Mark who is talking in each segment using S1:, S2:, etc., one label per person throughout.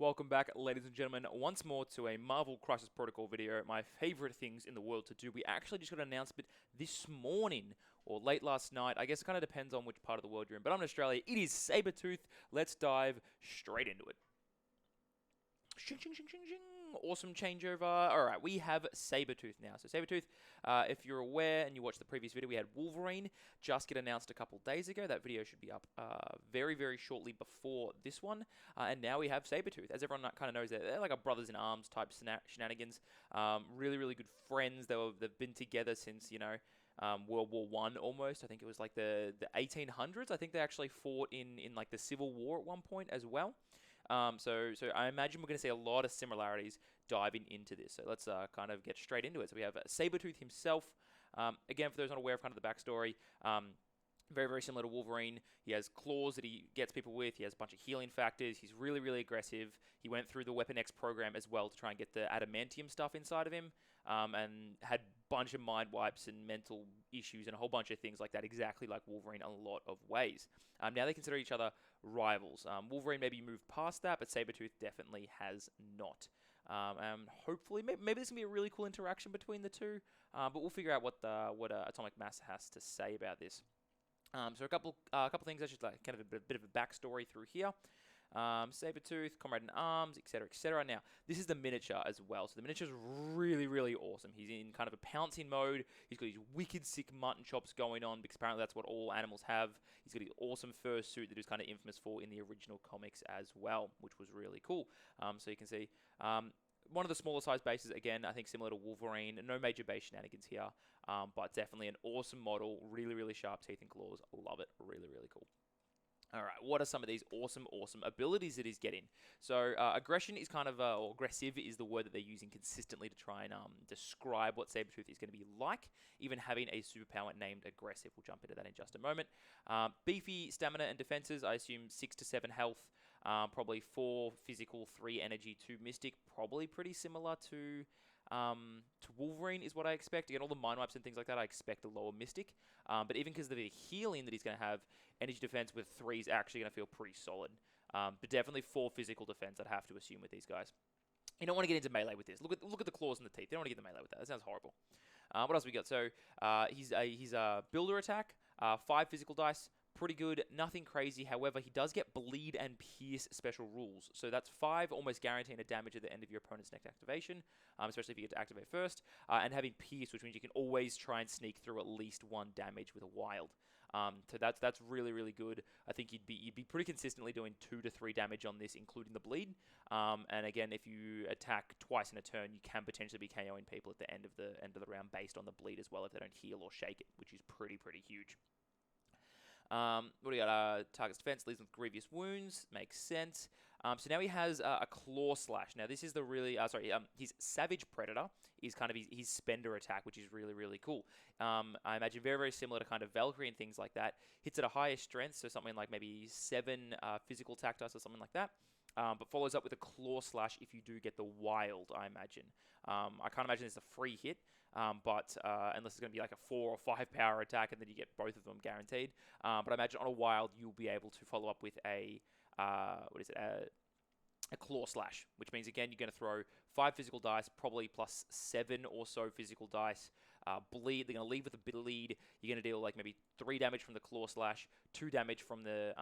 S1: Welcome back, ladies and gentlemen, once more to a Marvel Crisis Protocol video, my favorite things in the world to do. We actually just got an announcement this morning, or late last night. I guess it kind of depends on which part of the world you're in, but I'm in Australia. It is Sabertooth. Let's dive straight into it. Shing, shing, shing, shing, shing. Awesome changeover. All right, we have Sabertooth now. So Sabertooth, if you're aware and you watched the previous video, we had Wolverine just get announced a couple days ago. That video should be up very, very shortly before this one. And now we have Sabertooth. As everyone kind of knows, they're like a brothers in arms type shenanigans. Really, really good friends. They've been together since, World War One almost. I think it was like the 1800s. I think they actually fought in like the Civil War at one point as well. So I imagine we're going to see a lot of similarities diving into this. So let's kind of get straight into it. So we have Sabertooth himself. Again, for those not aware of kind of the backstory, very, very similar to Wolverine. He has claws that he gets people with. He has a bunch of healing factors. He's really, really aggressive. He went through the Weapon X program as well to try and get the adamantium stuff inside of him, and had a bunch of mind wipes and mental issues and a whole bunch of things like that, exactly like Wolverine in a lot of ways. Now they consider each other rivals. Wolverine maybe moved past that, but Sabertooth definitely has not. And hopefully, maybe this can be a really cool interaction between the two, but we'll figure out what Atomic Mass has to say about this. So a couple things I should like, kind of a bit of a backstory through here. Sabertooth, Comrade in Arms, etc., etc. Now, this is the miniature as well. So the miniature is really, really awesome. He's in kind of a pouncing mode. He's got these wicked sick mutton chops going on because apparently that's what all animals have. He's got his awesome fur suit that he was kind of infamous for in the original comics as well, which was really cool. So you can see one of the smaller size bases, again, I think similar to Wolverine. No major base shenanigans here, but definitely an awesome model. Really, really sharp teeth and claws. Love it. Really, really cool. All right, what are some of these awesome abilities that he's getting? So aggression is kind of, or aggressive is the word that they're using consistently to try and describe what Sabertooth is going to be like, even having a superpower named aggressive. We'll jump into that in just a moment. Beefy stamina and defenses, I assume 6 to 7 health, probably 4 physical, 3 energy, 2 mystic, probably pretty similar to Wolverine is what I expect. Again, all the mind wipes and things like that, I expect a lower Mystic. But even because of the healing that he's going to have, energy defense with 3 is actually going to feel pretty solid. But definitely 4 physical defense, I'd have to assume, with these guys. You don't want to get into melee with this. Look at the claws and the teeth. You don't want to get into melee with that. That sounds horrible. What else we got? So he's a builder attack, 5 physical dice. Pretty good, nothing crazy. However, he does get bleed and pierce special rules. So that's 5, almost guaranteeing a damage at the end of your opponent's next activation, especially if you get to activate first. And having pierce, which means you can always try and sneak through at least 1 damage with a wild. So that's really, really good. I think you'd be pretty consistently doing 2 to 3 damage on this, including the bleed. And again, if you attack twice in a turn, you can potentially be KOing people at the end of the round based on the bleed as well if they don't heal or shake it, which is pretty huge. What do we got? Target's defense leaves them with grievous wounds. Makes sense. So now he has a claw slash. Now this is the really his Savage Predator is kind of his spender attack, which is really, really cool. I imagine very, very similar to kind of Valkyrie and things like that. Hits at a higher strength, so something like maybe 7 physical attack dice or something like that. But follows up with a claw slash if you do get the wild, I imagine. I can't imagine it's a free hit, but unless it's going to be like a 4 or 5 power attack and then you get both of them guaranteed. But I imagine on a wild you'll be able to follow up with a claw slash, which means again you're going to throw 5 physical dice, probably plus 7 or so physical dice. Bleed. They're going to leave with a bit of lead. You're going to deal like maybe 3 damage from the claw slash, 2 damage from the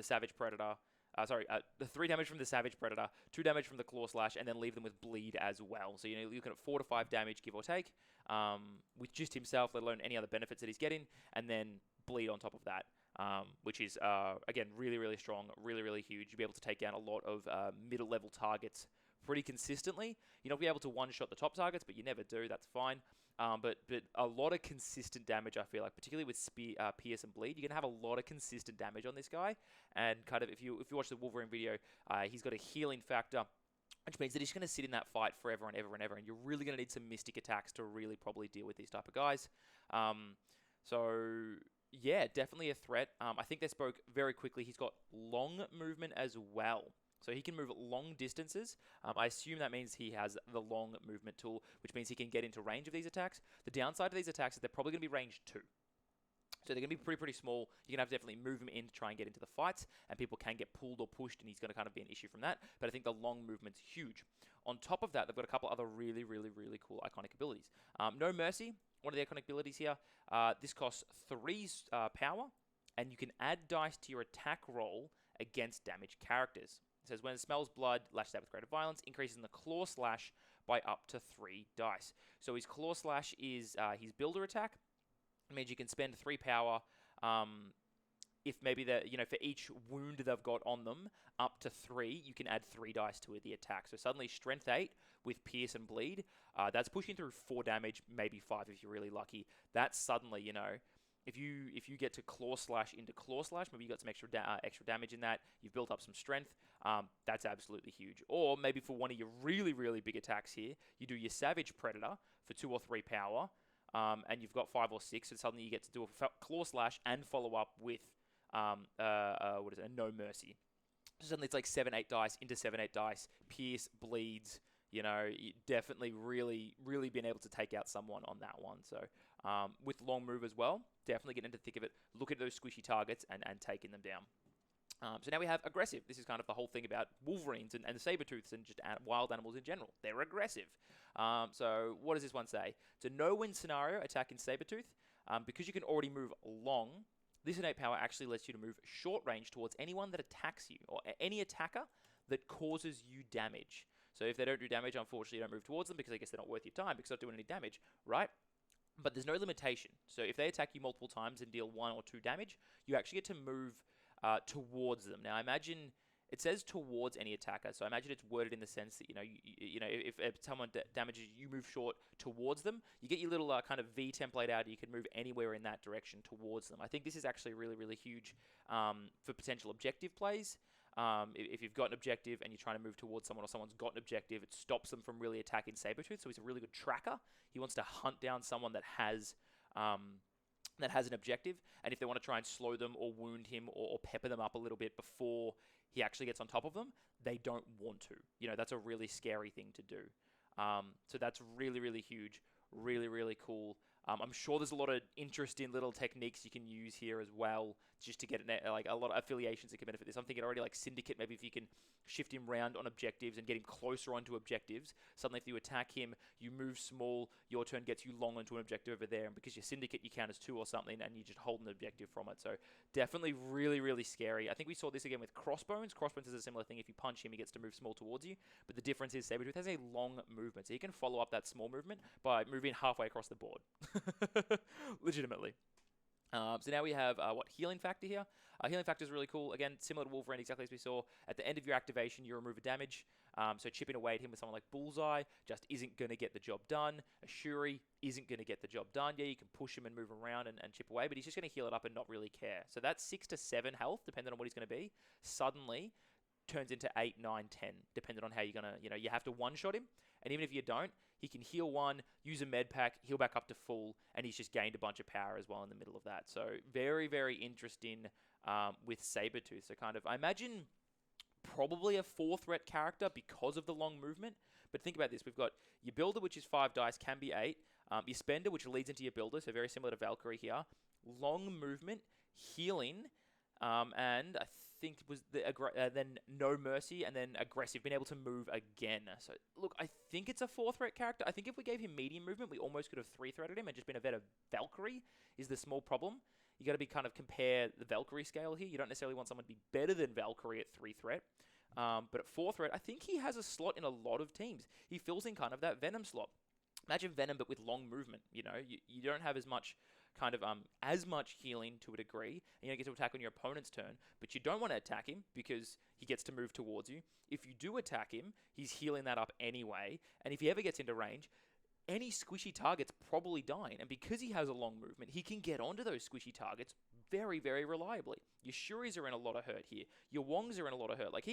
S1: Savage Predator. The 3 damage from the Savage Predator, 2 damage from the Claw Slash, and then leave them with bleed as well. So you're looking at 4 to 5 damage, give or take, with just himself, let alone any other benefits that he's getting, and then bleed on top of that, which is, again, really, really strong, really, really huge. You'll be able to take down a lot of middle-level targets pretty consistently. You're not be able to one-shot the top targets, but you never do. That's fine. But a lot of consistent damage, I feel like, particularly with Spear, Pierce, and Bleed. You're going to have a lot of consistent damage on this guy. And kind of, if you watch the Wolverine video, he's got a healing factor, which means that he's going to sit in that fight forever and ever and ever. And you're really going to need some Mystic attacks to really probably deal with these type of guys. So yeah, definitely a threat. I think they spoke very quickly. He's got long movement as well. So he can move long distances. I assume that means he has the long movement tool, which means he can get into range of these attacks. The downside to these attacks is they're probably going to be range 2. So they're going to be pretty small. You're going to have to definitely move him in to try and get into the fights, and people can get pulled or pushed, and he's going to kind of be an issue from that. But I think the long movement's huge. On top of that, they've got a couple other really cool iconic abilities. No Mercy, one of the iconic abilities here. This costs 3 power, and you can add dice to your attack roll against damaged characters. It says when it smells blood, lashes out with greater violence, increases in the claw slash by up to 3 dice. So his claw slash is his builder attack. It means you can spend 3 power if maybe for each wound they've got on them, up to 3, you can add 3 dice to the attack. So suddenly strength 8 with pierce and bleed, that's pushing through 4 damage, maybe 5 if you're really lucky. That's suddenly, if you get to claw slash into claw slash, maybe you got some extra damage in that, you've built up some strength, that's absolutely huge. Or maybe for one of your really big attacks here, you do your Savage Predator for 2 or 3 power, and you've got 5 or 6, and suddenly you get to do a claw slash and follow up with a No Mercy. So suddenly it's like 7-8 dice into 7-8 dice, pierce, bleeds. Definitely really been able to take out someone on that one. So with long move as well, definitely getting into the thick of it. Look at those squishy targets and taking them down. So now we have aggressive. This is kind of the whole thing about Wolverines and the Sabertooths and just wild animals in general. They're aggressive. So what does this one say? It's a no-win scenario attacking Sabertooth. Because you can already move long, this innate power actually lets you to move short range towards anyone that attacks you, or any attacker that causes you damage. So if they don't do damage, unfortunately, you don't move towards them because I guess they're not worth your time because they're not doing any damage, right? But there's no limitation. So if they attack you multiple times and deal 1 or 2 damage, you actually get to move towards them. Now, imagine it says towards any attacker, so I imagine it's worded in the sense that if someone damages you, move short towards them. You get your little kind of V template out, and you can move anywhere in that direction towards them. I think this is actually really huge for potential objective plays. If you've got an objective and you're trying to move towards someone, or someone's got an objective, it stops them from really attacking Sabertooth. So he's a really good tracker. He wants to hunt down someone that has an objective, and if they want to try and slow them or wound him or pepper them up a little bit before he actually gets on top of them, they don't want to. That's a really scary thing to do. So that's really huge, really cool. I'm sure there's a lot of interesting little techniques you can use here as well, just to get like a lot of affiliations that can benefit this. I'm thinking already like Syndicate, maybe if you can shift him round on objectives and get him closer onto objectives. Suddenly if you attack him, you move small, your turn gets you long onto an objective over there, and because you're Syndicate, you count as 2 or something, and you just hold an objective from it. So definitely really scary. I think we saw this again with Crossbones. Crossbones is a similar thing. If you punch him, he gets to move small towards you, but the difference is Sabertooth has a long movement, so he can follow up that small movement by moving halfway across the board. Legitimately. So now we have healing factor here. Healing factor is really cool. Again, similar to Wolverine, exactly as we saw. At the end of your activation, you remove a damage. So chipping away at him with someone like Bullseye just isn't going to get the job done. A Shuri isn't going to get the job done. Yeah, you can push him and move him around and chip away, but he's just going to heal it up and not really care. So that's 6 to 7 health, depending on what he's going to be. Suddenly turns into 8, 9, 10, depending on how you're going to, you have to one-shot him. And even if you don't, he can heal 1, use a med pack, heal back up to full, and he's just gained a bunch of power as well in the middle of that. So very interesting with Sabertooth. So kind of, I imagine probably a 4-threat character because of the long movement. But think about this. We've got your builder, which is 5 dice, can be 8. Your spender, which leads into your builder, so very similar to Valkyrie here. Long movement, healing, and I think it was then No Mercy, and then aggressive, being able to move again. So look, I think it's a 4-threat character. I think if we gave him medium movement, we almost could have 3-threated him and just been a better Valkyrie is the small problem. You got to be kind of compare the Valkyrie scale here. You don't necessarily want someone to be better than Valkyrie at 3-threat. But at 4-threat, I think he has a slot in a lot of teams. He fills in kind of that Venom slot. Imagine Venom, but with long movement. You don't have as much healing to a degree, and you don't get to attack on your opponent's turn, but you don't want to attack him because he gets to move towards you. If you do attack him, he's healing that up anyway, and if he ever gets into range, any squishy target's probably dying, and because he has a long movement, he can get onto those squishy targets very reliably. Your Shuris are in a lot of hurt here. Your Wongs are in a lot of hurt. Like,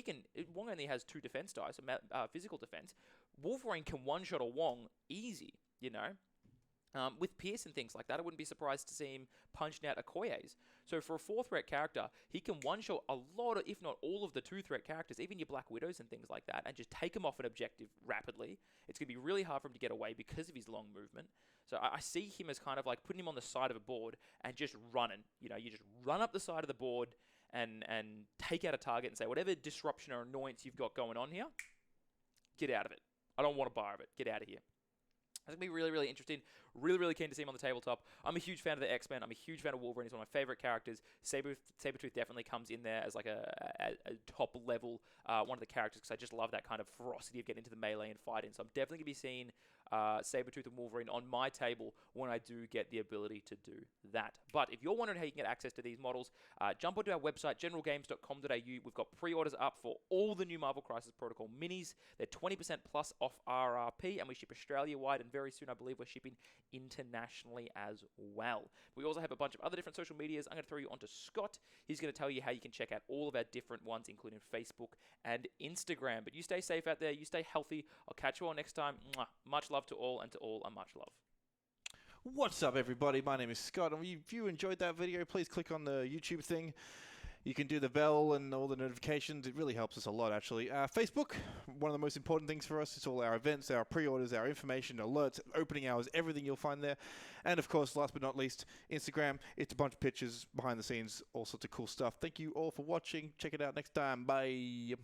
S1: Wong only has 2 defense dice, physical defense. Wolverine can one-shot a Wong easy, With Pierce and things like that, I wouldn't be surprised to see him punching out Okoye's. So for a 4-threat character, he can one-shot a lot of, if not all of the 2-threat characters, even your Black Widows and things like that, and just take them off an objective rapidly. It's going to be really hard for him to get away because of his long movement. So I see him as kind of like putting him on the side of a board and just running. You know, you just run up the side of the board and take out a target and say, whatever disruption or annoyance you've got going on here, get out of it. I don't want a bar of it. Get out of here. It's going to be really, really interesting. Really, really keen to see him on the tabletop. I'm a huge fan of the X-Men. I'm a huge fan of Wolverine. He's one of my favorite characters. Sabertooth definitely comes in there as like a top level one of the characters because I just love that kind of ferocity of getting into the melee and fighting. So I'm definitely going to be seeing Sabertooth and Wolverine on my table when I do get the ability to do that. But if you're wondering how you can get access to these models, jump onto our website, generalgames.com.au. We've got pre-orders up for all the new Marvel Crisis Protocol minis. They're 20% plus off RRP, and we ship Australia-wide, and very soon I believe we're shipping internationally as well. We also have a bunch of other different social medias. I'm going to throw you onto Scott. He's going to tell you how you can check out all of our different ones, including Facebook and Instagram. But you stay safe out there. You stay healthy. I'll catch you all next time. Mwah. Much love to all, and to all a much love.
S2: What's up, everybody? My name is Scott, and if you enjoyed that video, please click on the YouTube thing. You can do the bell and all the notifications. It really helps us a lot, actually. Facebook, one of the most important things for us. It's all our events, our pre-orders, our information, alerts, opening hours, everything you'll find there. And, of course, last but not least, Instagram. It's a bunch of pictures, behind the scenes, all sorts of cool stuff. Thank you all for watching. Check it out next time. Bye.